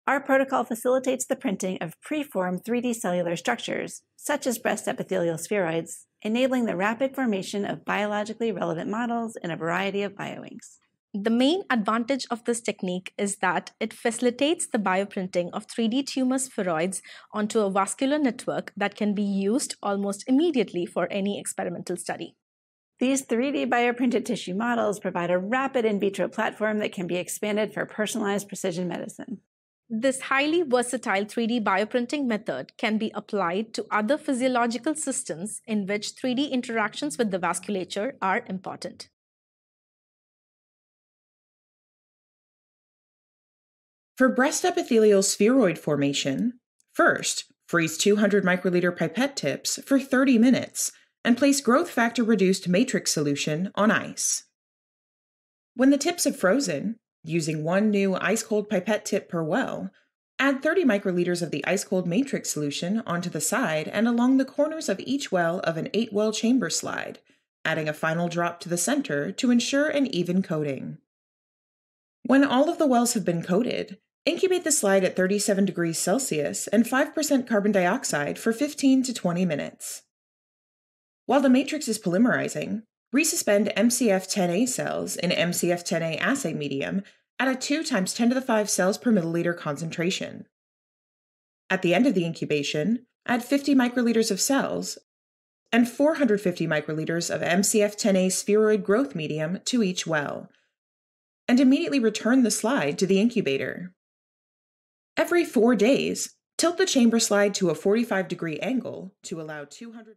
Our protocol facilitates the printing of preformed 3D cellular structures, such as breast epithelial spheroids, enabling the rapid formation of biologically relevant models in a variety of bioinks. The main advantage of this technique is that it facilitates the bioprinting of 3D tumor spheroids onto a vascular network that can be used almost immediately for any experimental study. These 3D bioprinted tissue models provide a rapid in vitro platform that can be expanded for personalized precision medicine. This highly versatile 3D bioprinting method can be applied to other physiological systems in which 3D interactions with the vasculature are important. For breast epithelial spheroid formation, first, freeze 200 microliter pipette tips for 30 minutes and place growth factor-reduced matrix solution on ice. When the tips have frozen, using one new ice-cold pipette tip per well, add 30 microliters of the ice-cold matrix solution onto the side and along the corners of each well of an 8-well chamber slide, adding a final drop to the center to ensure an even coating. When all of the wells have been coated, incubate the slide at 37 degrees Celsius and 5% carbon dioxide for 15 to 20 minutes. While the matrix is polymerizing, resuspend MCF10A cells in MCF10A assay medium at a 2 × 10⁵ cells per milliliter concentration. At the end of the incubation, add 50 microliters of cells and 450 microliters of MCF10A spheroid growth medium to each well, and immediately return the slide to the incubator. Every 4 days, tilt the chamber slide to a 45-degree angle to allow 200